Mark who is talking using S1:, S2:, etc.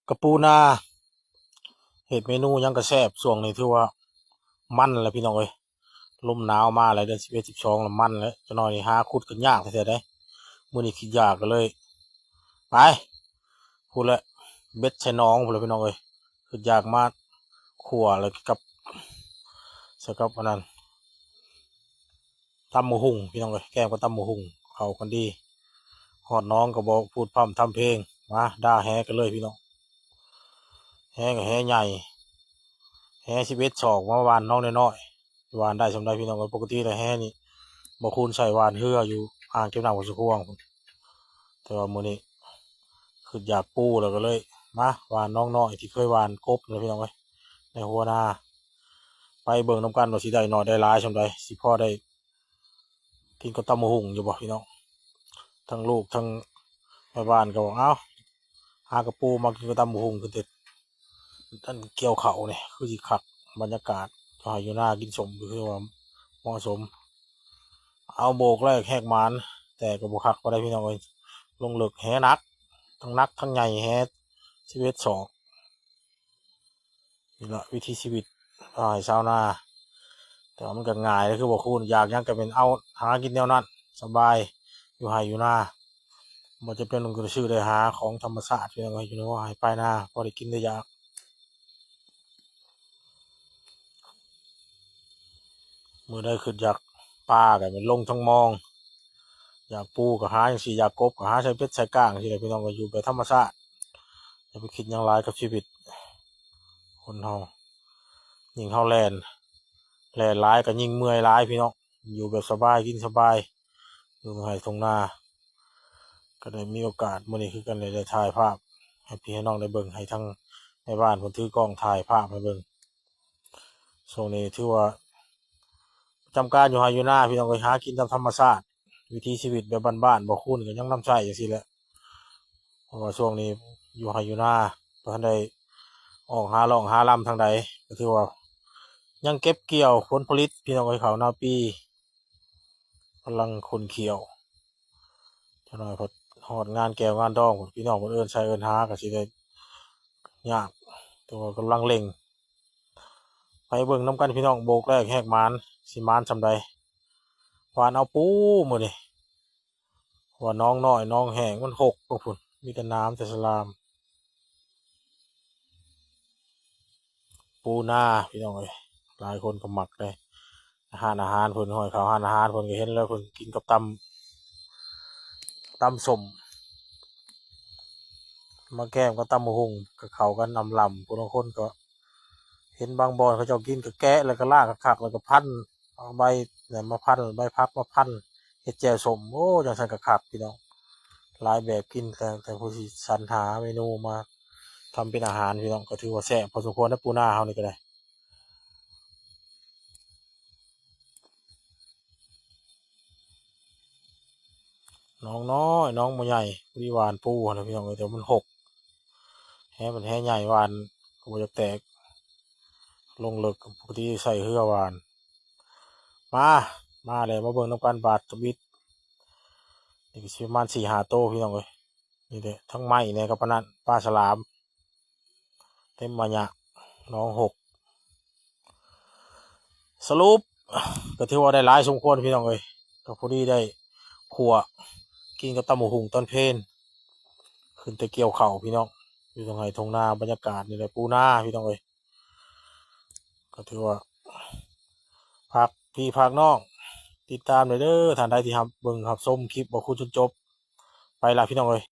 S1: กระปูนาเห็ดเมนูยังกระแซบช่วงนี้ถือว่ามันแล้วพี่น้องเอ้ยลมหนาวมาแล้วเดือน11 12แล้วมันแล้วจะน้อยนี่หาขุดกันยากแท้ๆได้มื้อนี้คิดยากก็เลยไปพูดแล้วเบ็ดใช้น้องพูดแล้วพี่น้องเอ้ยคิดยากมากขั่วแล้วกับใส่กับอันนั้นตำหมูหุ่งพี่น้องเอ้ยแกงก็ตำหมูหุ่งเข้ากันดีฮอดน้องก็บอกพูดพร่ำทำเพลงมาด่าแฮกันเลยพี่น้องแฮก็แฮใหญ่แฮ11 ศอกมาวานน้องน้อยๆวานได้สำได้พี่น้องเอ้ยปกติแล้วแฮนี่บ่คูณใส่วานเฮืออยู่อ่างเก็บน้ำของสุขวงพุ่นแต่ว่ามื้อนี้คืออยากปูแล้วก็เลยมาวานน้องน้อยที่เคยวานกบเลยพี่น้องเอ้ยในหัวนาไปเบิ่งน้ำกันว่าสิได้น้อยได้หลายสำใดสิพอได้กินกับตำบักหุ่งอยู่บ่พี่น้องทั้งลูกทั้งแม่บ้านก็บอกเอ้าหากระปูมากินกับตำบักหุ่งคือเด็ดท่านเกี่ยวเข่าเนี่ยคือสิคักบรรยากาศก็ให้อยู่หน้ากินสมคือว่าเหมาะสมเอาโบกแรกแหกมันแต่ก็บ่คักบ่ได้พี่น้องเอ้ยลงเลิกแหนักทั้งใหญ่แห11 ศอกนี่ละวิถีชีวิตให้ชาวนาแต่ว่ามันก็ง่ายเลยคือบ่คูณอยากหยังก็เป็นเอาหากินแนวนั้นสบายอยู่ไร่อยู่นาบ่จะเป็นต้องชื่อได้หาของธรรมชาติพี่น้องเอ้ยอยู่ในว่าให้ไปนาพอได้กินได้อยากมื้อใดคืออยากปลาก็เป็นลงทั้งมองอยากปูก็หาจังซี่อยากกบก็หาใช้เป็ดใช้ก้างสิแหละพี่น้องก็อยู่แบบธรรมชาติอย่าไปคิดหยังหลายกับชีวิตคนเฮายิ่งเฮาแล่นหลายก็ยิ่งเมื่อยหลายพี่น้องอยู่แบบสบายกินสบายอยู่ไร่ทุ่งนาก็ได้มีโอกาสมื้อนี้คือกันได้ถ่ายภาพให้พี่ให้น้องได้เบิ่งให้ทั้งในบ้านเพิ่นถือกล้องถ่ายภาพให้เบิ่งช่วงนี้ถือว่าประจำการอยู่ไร่อยู่นาพี่น้องก็หากินตามธรรมชาติวิถีชีวิตแบบบ้านๆบ่คุ้นก็ยังนำใช้จังซี่แหละเพราะว่าช่วงนี้อยู่ไร่อยู่นาบ่ทันได้ออกหาร่องหาร่ำทางใดก็ถือว่ายังเก็บเกี่ยวผลผลิตพี่น้องเอ้ยข้าวหน้าปีกำลังคนเขียวจักหน่อยพอฮอดงานแก้วงานดองพู้นพี่น้องเพิ่นเอิ้นใช้เอิ้นหาก็สิได้ยากแต่ว่ากำลังเร่งไปเบิ่งนำกันพี่น้องโบกแรกแหกมานสิมานส่ำใดหวานเอาปูมื้อนี้ว่าน้องน้อยน้องแห้งมันหกพุ่นมีแต่น้ำแต่สลามปูนาพี่น้องเอ้ยหลายคนก็มักเลยอาหารเพิ่นห้อยเขาอาหารเพิ่นก็เห็นแล้วเพิ่นกินกับตำส้มมาแก้มกับตำบักหุ่งก็เข้ากันอำล่ำผู้ลางคนก็เห็นบางบ่อนเขาเจ้ากินก็แกะแล้วก็ลากคักๆแล้วก็พันเอาใบเนี่ยมาพันใบพักมาพันเฮ็ดแจ่วส้มโอ้จังซั่นก็คักพี่น้องหลายแบบกินแต่ผู้สิสรรหาเมนูมาทำเป็นอาหารพี่น้องก็ถือว่าแซ่บพอสมควรนะปูนาเฮานี่ก็ได้น้องน้อยน้องบ่ใหญ่ผู้ที่หวานปูหั่นน่ะพี่น้องเอ้ยแต่มันหกแฮมันแฮใหญ่หวานก็บ่อยากแตกลงเลิกปกติใส่เรือหวานมามาเลยมาเบิ่งนำกันบาดตะบิดนี่ก็สิประมาณ4-5โตพี่น้องเอ้ยนี่เด้ทั้งไม้แหน่กับปานนั้นปลาฉลามเต็มบะหยะน้องหกสรุปก็ถือว่าได้หลายสมควรพี่น้องเอ้ยก็พอดีได้ขั่วกินกับตำบักหุ่งตอนเพลนขึ้นแต่เกี่ยวข้าวพี่น้องอยู่ตรงไหนทงนาบรรยากาศนี่แหละปูนาพี่น้องเอ้ยก็ถือว่าพักพี่พักน้องติดตามเลยเด้อท่านใดที่ครับเบิ่งครับชมคลิปบ่คุณจนจบไปล่ะพี่น้องเอ้ย